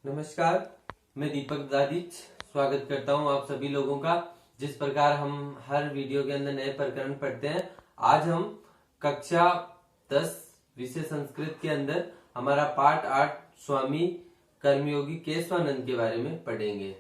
नमस्कार, मैं दीपक दादिच स्वागत करता हूं आप सभी लोगों का। जिस प्रकार हम हर वीडियो के अंदर नए प्रकरण पढ़ते हैं, आज हम कक्षा 10 विषय संस्कृत के अंदर हमारा पाठ 8 स्वामी कर्मयोगी केशवानंद के बारे में पढ़ेंगे।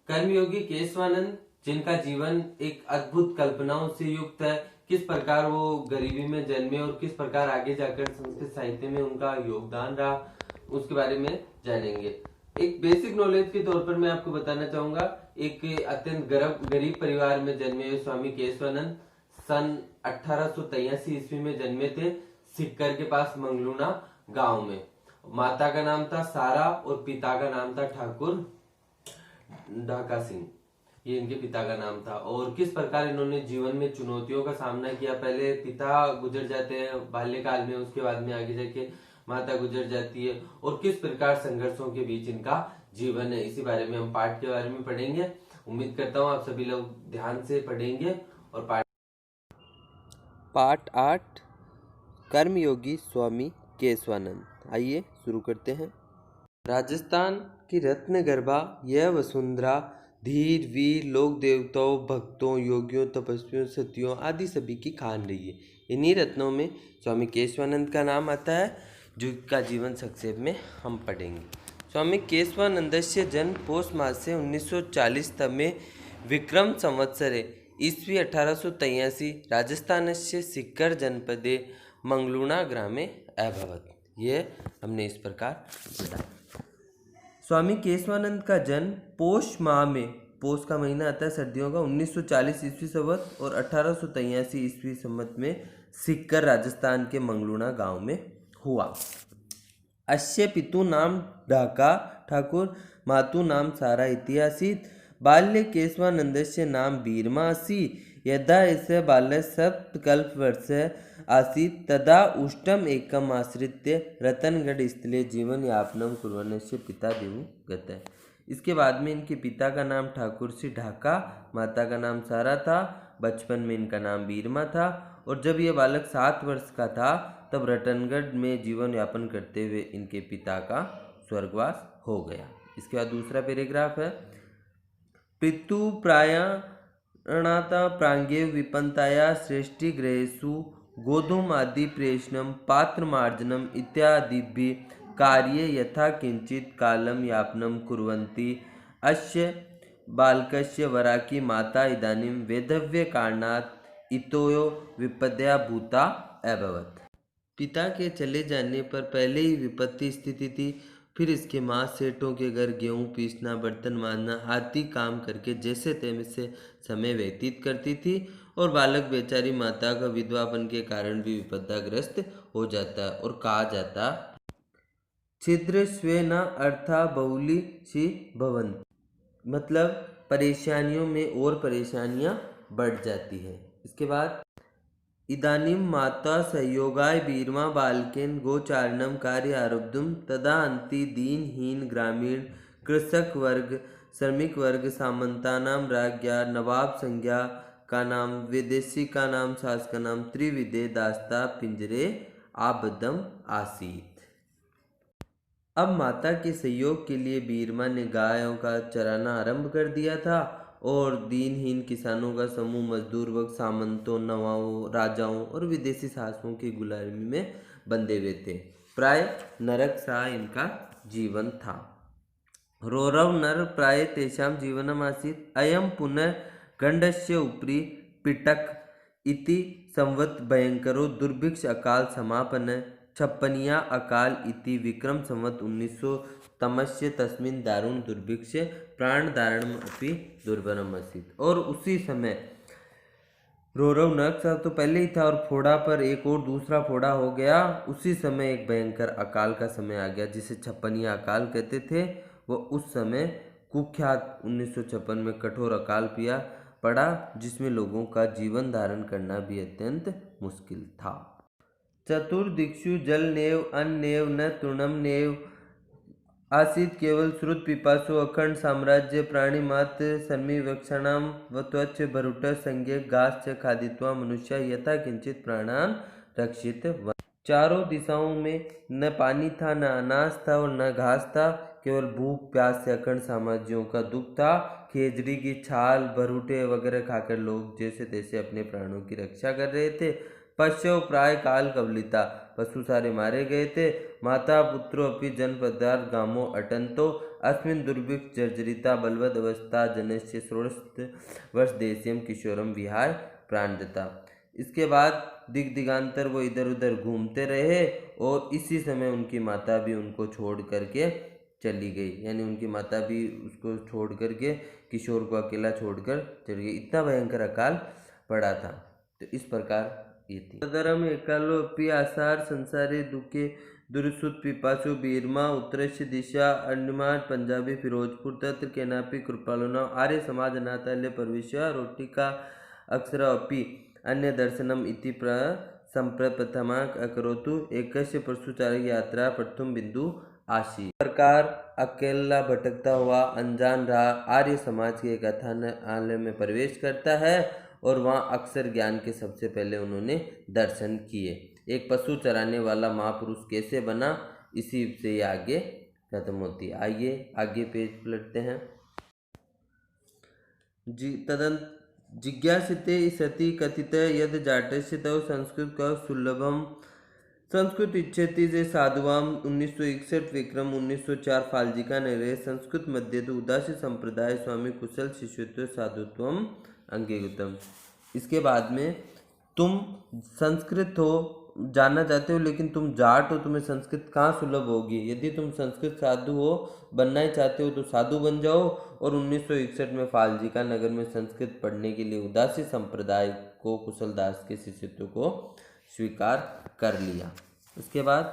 कर्मयोगी केशवानंद, जिनका जीवन एक अद्भुत कल्पनाओं से युक्त है, किस प्रकार वो गरीबी में जन्मे और किस प्रकार आगे जाकर संस्कृत साहित्य में उनका योगदान रहा, उसके बारे में जानेंगे। एक बेसिक नॉलेज के तौर पर मैं आपको बताना चाहूंगा, एक अत्यंत गरीब परिवार में जन्मे हुए स्वामी केशवानंद सन 1883 ईस्वी में जन्मे थे, सिक्कर के पास मंगलूना गांव में। माता का नाम था सारा और पिता का नाम था ठाकुर ढाका सिंह, ये इनके पिता का नाम था। और किस प्रकार इन्होंने जीवन में चुनौतियों का सामना किया। पहले पिता गुजर जाते हैं बाल्यकाल में, उसके बाद में आगे जाके माता गुजर जाती है, और किस प्रकार संघर्षों के बीच इनका जीवन है, इसी बारे में हम पाठ के बारे में पढ़ेंगे। उम्मीद करता हूँ आप सभी लोग ध्यान से पढ़ेंगे। और पाठ 8 कर्मयोगी स्वामी केशवानंद। आइए शुरू करते हैं। राजस्थान की रत्न गर्भा यह वसुंधरा धीर वीर लोक देवताओं, भक्तों, योगियों, तपस्वियों, सतियों आदि सभी की खान रही है। इन्हीं रत्नों में स्वामी केशवानंद का नाम आता है, जिसका जीवन संक्षेप में हम पढ़ेंगे। स्वामी केशवानंदस्य जन्म पौष मासे 1940 तमे विक्रम संवत्सरे ईस्वी 1883 राजस्थानस्य सिक्कर जनपदे मंगलूना ग्रामे अभवत्। यह हमने इस प्रकार पढ़ा। स्वामी केशवानंद का जन्म पौष माह में, पौष का महीना आता है सर्दियों का, 1940 ईस्वी संवत और 1883 ईस्वी संवत में सिक्कर राजस्थान के मंगलूना गांव में हुआ। अस्य पितु नाम ढाका ठाकुर, मातु नाम सारा इतिहासीत। बाल्ये केशवानंदस्य नाम बीरमा आसीत्। यदा एष बाल्य सप्तकल्पवर्षः आसीत् तदा उष्टम एकम आश्रित्य रतनगढ़ स्थले जीवन यापनम कुर्वन्नस्य पिता दिवंगतः। इसके बाद में इनके पिता का नाम ठाकुर से ढाका, माता का नाम सारा था। बचपन में इनका नाम बीरमा था, और जब यह बालक 7 वर्ष का था तब रतनगढ़ में जीवन यापन करते हुए इनके पिता का स्वर्गवास हो गया। इसके बाद दूसरा पैराग्राफ है। पितु प्रायणाता प्रांगेव विपन्ताया श्रेष्ठी गृहेषु गोधूम आदि प्रेषणम पात्र मार्जनम इत्यादि कार्ये यथा किंचित कालम यापनम कुर्वन्ति। अस्य बालकस्य वराकी माता इदानीं वैधव्य कारणात् इतोयो विपद्या भूता अभवत्। पिता के चले जाने पर पहले ही विपत्ति स्थिति थी। फिर इसके माँ सेठों के घर गेहूँ पीसना, बर्तन मांजना आदि काम करके जैसे तैसे समय व्यतीत करती थी, और बालक बेचारी माता का विधवापन के कारण भी विपदाग्रस्त हो जाता, और कहा जाता छिद्र स्वे न अर्था बहुली सी भवन, मतलब परेशानियों में और परेशानियां बढ़ जाती हैं। इसके बाद इदानीं माता सहयोगाय बीरमा बालकेन गोचारणम कार्य आरब्धुम तदा अंति दीनहीन ग्रामीण कृषक वर्ग श्रमिक वर्ग सामंतानां राज्ञा नवाब संज्ञा का नाम विदेशी का नाम सास का नाम त्रिविदे दास्ता पिंजरे आबद्धम आसीत। अब माता के सहयोग के लिए बीरमा ने गायों का चराना आरंभ कर दिया था, और दीनहीन किसानों का समूह मजदूर वर्ग सामंतों, नवाबों, राजाओं और विदेशी शासकों की गुलामी में बंधे हुए थे। प्राय नरक सा इनका जीवन था। रौरव नर प्राय तेषां जीवनम आसीत्। अयम पुनः गंडस्य उपरि पिटक इति संवत् भयंकरो दुर्भिक्ष अकाल समापन छप्पनिया अकाल इति विक्रम संवत 1900 तमस्य तस्मिन् दारुण दुर्भिक्ष प्राण धारणम अपि दुर्भरम आसीत्। और उसी समय रौरव नरक सा तो पहले ही था, और फोड़ा पर एक और दूसरा फोड़ा हो गया। उसी समय एक भयंकर अकाल का समय आ गया, जिसे छप्पनिया अकाल कहते थे। वो उस समय कुख्यात 1956 में कठोर अकाल पड़ा, जिसमें लोगों का जीवन धारण करना भी अत्यंत मुश्किल था। चतुर्दिक्षु जल नेव अन्न नेव न तृणम नेव आसीत्। केवल श्रुत पिपासु अखंड साम्राज्य प्राणी मात्र सन्मिवक्षणाम वत्वच्च भरुट संज्ञ घास च खादित्वा मनुष्य यथा किंचित प्राणान रक्षित। चारों दिशाओं में न पानी था, न अनाज था और न घास था। केवल भूख प्यास या अखंड साम्राज्यों का दुख था। खेजड़ी की छाल भरूटे वगैरह खाकर लोग जैसे तैसे अपने प्राणों की रक्षा कर रहे थे। पश्यो प्राय काल कवलिता, पशु सारे मारे गए थे। माता पुत्रो अपि जनपदार गामो अटंतो, अस्मिन् दुर्भिक्ष जर्जरिता बलवद अवस्था जनस्य षोडश वर्ष देशीयम किशोरम विहाय प्राणदता। इसके बाद दिगांतर वो इधर उधर घूमते रहे और इसी समय उनकी माता भी उनको छोड़ करके चली गई, यानी उनकी माता भी उसको छोड़ करके किशोर को अकेला छोड़कर चली गई। इतना भयंकर अकाल पड़ा था। तो इस प्रकार ये थी। तदरम एकालो अपि आसार संसारे दुखे दुर्सुत पिपासु बीरमा उत्तरस्य दिशा अंडमान पंजाबी फिरोजपुर तत्र केनापि कृपालुना आर्य समाज अनाथालय प्रविश्य रोटिका अक्षर अपि अन्य दर्शनम इति संप्रप्रथमा अकरोतु एकस्य पशुचारक यात्रा प्रथम बिंदु आशी। प्रकार अकेला भटकता हुआ अनजान रहा आर्य समाज के एक अनाथालय में प्रवेश करता है और वहाँ अक्षर ज्ञान के सबसे पहले उन्होंने दर्शन किए। एक पशु चराने वाला महापुरुष कैसे बना, इसी से ये आगे खत्म होती है। आइए आगे पेज पलटते हैं। जिज्ञासिते सति कथित यद जाटस्य तव संस्कृत का सुलभम संस्कृत इच्छति जे साधुवाम 1961 विक्रम 1904 फाल्जिका नगरे संस्कृत मध्य तो उदासी संप्रदाय स्वामी कुशल शिष्यत्व साधुत्वम अंगीकृतम। इसके बाद में तुम संस्कृत हो जानना चाहते हो लेकिन तुम जाट हो, तुम्हें संस्कृत कहाँ सुलभ होगी। यदि तुम संस्कृत साधु हो बनना ही चाहते हो तो साधु बन जाओ। और 1961 में फाल्जिका नगर में संस्कृत पढ़ने के लिए उदासी संप्रदाय को कुशलदास के शिष्यत्व को स्वीकार कर लिया। उसके बाद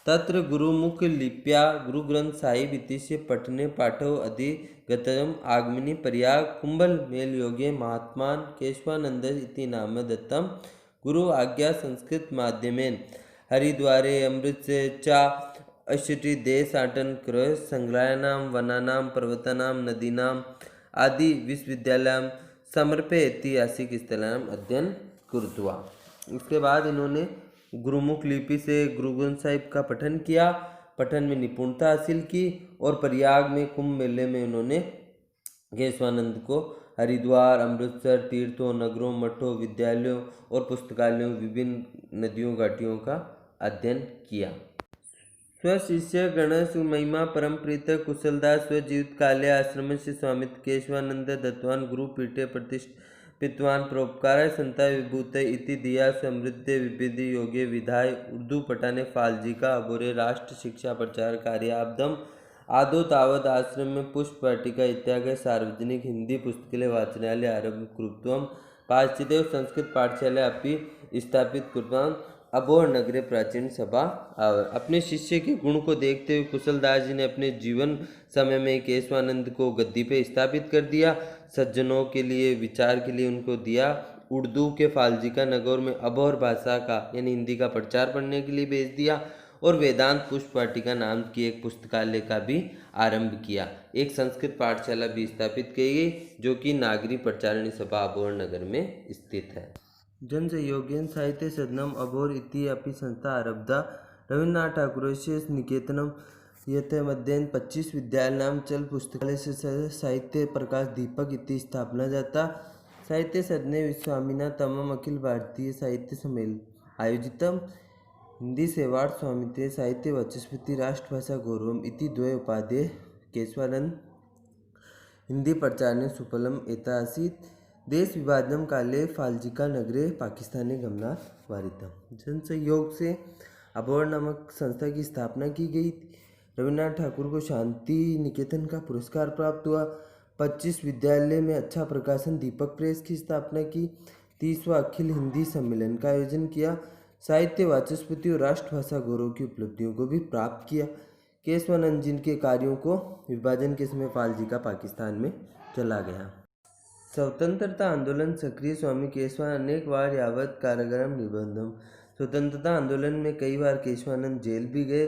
तत्र गुरुमुख लिप्या गुरु ग्रंथ साहिब इतिश्य पठने पाठव अधिगतम आगमनी प्रयाग कुंभल मेल योगे महात्मान केशवानंद इति नाम दत्तम गुरु आज्ञा संस्कृत माध्यमेन हरिद्वारे अमृतसर चा अष्टि देशाटन क्रय संग्रहानाम वनानाम पर्वतानाम नदीनाम आदि विश्वविद्यालय समर्पे ऐतिहासिक स्थलानाम अध्ययन कृत्वा। उसके बाद इन्होंने गुरुमुख लिपि से गुरु ग्रंथ साहिब का पठन किया, पठन में निपुणता हासिल की और प्रयाग में कुंभ मेले में उन्होंने केशवानंद को हरिद्वार अमृतसर तीर्थों नगरों मठों विद्यालयों और पुस्तकालयों विभिन्न नदियों घाटियों का अध्ययन किया। स्वशिष्य गण सुमहिमा परम प्रीत कुशलदास स्वजीवित काले आश्रम से स्वामित्व केशवानंद दत्तवान गुरुपीठे प्रतिष्ठितवान परोपकार संता विभूत इति दिया समृद्ध विविधि योगे विधाय उर्दू पठाने फाल्जिका अबोरे राष्ट्र शिक्षा प्रचार कार्य आब्दम आदो तावद आश्रम में पुष्प वाटिका इत्यादि सार्वजनिक हिंदी पुस्तकालय वाचनालय आरंभ कृत्वम पाश्चिदेव संस्कृत पाठशाला अपि स्थापित कृतवान अबोर नगरे प्राचीन सभा आवर। अपने शिष्य के गुण को देखते हुए कुशलदास जी ने अपने जीवन समय में केशवानंद को गद्दी पे स्थापित कर दिया। सज्जनों के लिए विचार के लिए उनको दिया। उर्दू के फाल्जिका नगर में अबोर भाषा का यानी हिंदी का प्रचार पढ़ने के लिए भेज दिया और वेदांत पुष्प वाटिका नाम की एक पुस्तकालय का भी आरंभ किया। एक संस्कृत पाठशाला भी स्थापित की गई जो कि नागरी प्रचारणी सभा अबोर नगर में स्थित है। जन सहयोगेन साहित्य सदनम अबोर इति अपि संस्था आरब्धा रवीन्द्रनाथ ठाकुरस्य निकेतनम यथे मध्येन 25 विद्यालयानाम चल पुस्तकालय से साहित्य प्रकाश दीपक इति स्थापना जाता। साहित्य सदने स्वामिना तमम अखिल भारतीय साहित्य सम्मेलन आयोजितम हिंदी सेवार्थ स्वामित्व साहित्य वाचस्पति राष्ट्रभाषा गौरवम इति द्वय उपाधि केशवानंद हिंदी प्रचारणे सुफलम एता आसीत्। देश विभाजन काले फाल्जिका नगरे पाकिस्तानी गमनाथ वारितम। जन सहयोग से अबोर नामक संस्था की स्थापना की गई। रविन्द्रनाथ ठाकुर को शांति निकेतन का पुरस्कार प्राप्त हुआ। 25 विद्यालय में अच्छा प्रकाशन दीपक प्रेस की स्थापना की। 30वां अखिल हिंदी सम्मेलन का आयोजन किया। साहित्य वाचस्पति और राष्ट्रभाषा गौरव की उपलब्धियों को भी प्राप्त किया। केशवानंद जी के कार्यों को विभाजन के समय फाल्जिका पाकिस्तान में चला गया। स्वतंत्रता आंदोलन सक्रिय स्वामी केशवानंद अनेक बार यावत कारागृह निबंधम। स्वतंत्रता आंदोलन में कई बार केशवानंद जेल भी गए।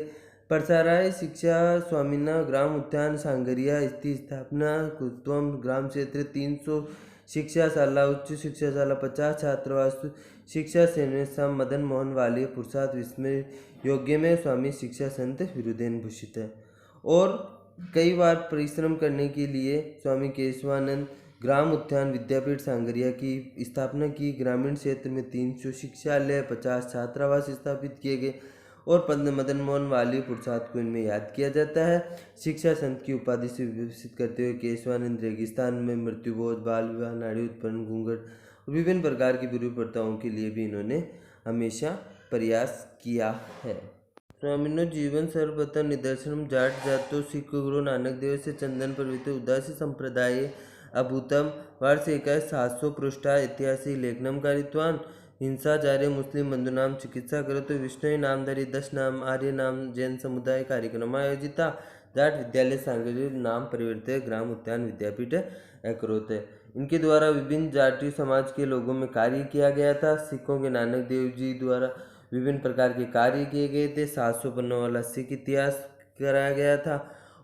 प्रसाराय शिक्षा स्वामीना ग्राम उत्थान सांगरिया स्थिति स्थापना कुत्वम ग्राम क्षेत्र 300 शिक्षाशाला उच्च शिक्षाशाला 50 छात्रावास शिक्षा सेनेसा मदन मोहन वाले पुरुषार्थ विस्मय योग्य में स्वामी शिक्षा संत विरुदेन भूषित है। और कई बार परिश्रम करने के लिए स्वामी केशवानंद ग्राम उत्थान विद्यापीठ सांगरिया की स्थापना की। ग्रामीण क्षेत्र में 300 शिक्षालय, 50 छात्रावास स्थापित किए गए और पंडित मदन मोहन वाली पुरुषार्थ को इनमें याद किया जाता है। शिक्षा संत की उपाधि से विभूषित करते हुए केशवानंद रेगिस्तान में मृत्युभोज, बाल विवाह, नाड़ी उत्पन्न, घूंघट और विभिन्न प्रकार की बुरी प्रथाओं के लिए भी इन्होंने हमेशा प्रयास किया है। स्वामिनो जीवन सर्वप्रथम निदर्शनम जाट जातो सिख गुरु नानक देव से चंदन प्रवृत्ति उदासी संप्रदाय अभूतम वर्ष 700 पृष्ठा ऐतिहासिक लेखनम कारित्वान हिंसाचार्य मुस्लिम बंधुनाम चिकित्सा करो तो विष्णु नामधारी 10 नाम आर्य नाम जैन समुदाय कार्यक्रम आयोजिता जाट विद्यालय सांगरी नाम परिवर्तित ग्राम उत्थान विद्यापीठ अकरोत है। इनके द्वारा विभिन्न जातीय समाज के लोगों में कार्य किया गया था। सिखों के नानक देव जी द्वारा विभिन्न प्रकार के कार्य किए गए थे। 700 पन्नों वाला सिख इतिहास कराया गया था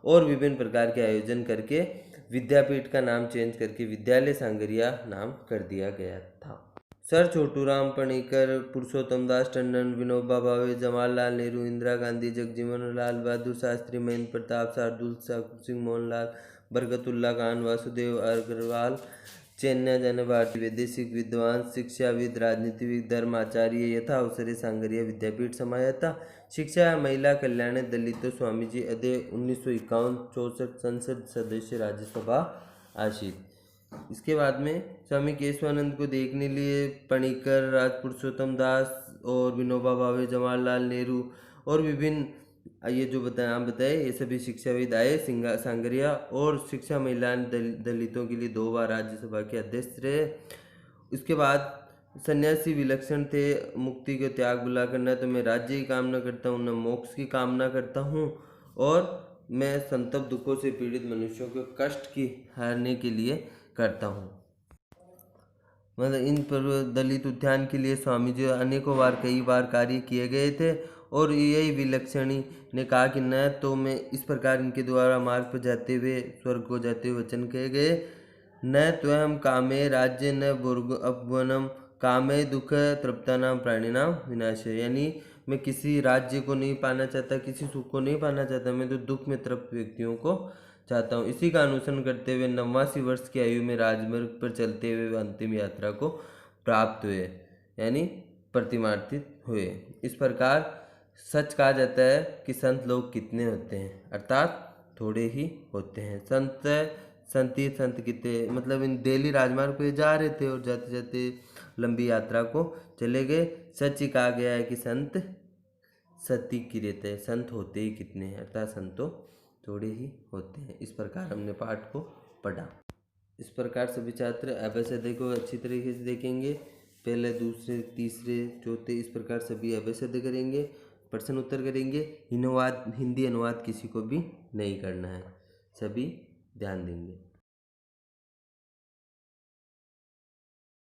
और विभिन्न प्रकार के आयोजन करके विद्यापीठ का नाम चेंज करके विद्यालय सांगरिया नाम कर दिया गया था। सर छोटूराम पणिकर, पुरुषोत्तम दास टंडन, विनोबा भावे, जवाहरलाल नेहरू, इंदिरा गांधी, जगजीवन लाल बहादुर शास्त्री, महेंद्र प्रताप, शार्दुल सिंह, मोहनलाल, बरकतुल्ला खान, वासुदेव अग्रवाल, चैन्य जन भारतीय वैदेशिक विद्वान, शिक्षाविद, राजनीतिविद, धर्माचार्य यथा अवसरे सांगरिया विद्यापीठ समाया था। शिक्षा महिला कल्याण दलितों स्वामी जी अदय 1951-64 संसद सदस्य राज्यसभा आशीष। इसके बाद में स्वामी केशवानंद को देखने लिए पणिकर, राज पुरुषोत्तम दास और विनोबा भावे, जवाहरलाल नेहरू और विभिन्न ये जो नाम बताए ये सभी शिक्षाविद आए सांगरिया और शिक्षा महिला दलितों के लिए 2 बार राज्यसभा के अध्यक्ष रहे। इसके बाद सन्यासी विलक्षण थे, मुक्ति को त्याग बुला करना, तो मैं राज्य की कामना करता हूँ, न मोक्ष की कामना करता हूँ और मैं संतप्त दुखों से पीड़ित मनुष्यों के कष्ट की हारने के लिए करता हूँ। मतलब इन पर दलित उत्थान के लिए स्वामी जी अनेकों बार कई बार कार्य किए गए थे और यही विलक्षणी ने कहा कि न तो मैं इस प्रकार इनके द्वारा मार्ग पर जाते हुए स्वर्ग को जाते हुए वचन कहे गए, न त्वयं कामे राज्य न भोग अपवनम कामे दुख तृप्तानाम प्राणिनाम विनाशय। यानी मैं किसी राज्य को नहीं पाना चाहता, किसी सुख को नहीं पाना चाहता, मैं तो दुख में तृप्त व्यक्तियों को चाहता हूँ। इसी का अनुसरण करते हुए 89 वर्ष की आयु में राजमार्ग पर चलते हुए अंतिम यात्रा को प्राप्त हुए, यानी प्रतिमार्थित हुए। इस प्रकार सच कहा जाता है कि संत लोग कितने होते हैं, अर्थात थोड़े ही होते हैं। संत कितने, मतलब इन दिल्ली राजमार्ग पे जा रहे थे और जाते जाते लंबी यात्रा को चले गए। सच ही कहा गया है कि संत सती की रहते हैं, संत होते ही कितने हैं, अर्थात संत तो थोड़े ही होते हैं। इस प्रकार हमने पाठ को पढ़ा। इस प्रकार सभी छात्र अभ्यासाध्याय को अच्छी तरीके से देखेंगे। पहले, दूसरे, तीसरे, चौथे इस प्रकार सभी अभ्यासाध्याय करेंगे, प्रश्न उत्तर करेंगे। हिंदी अनुवाद किसी को भी नहीं करना है, सभी ध्यान देंगे।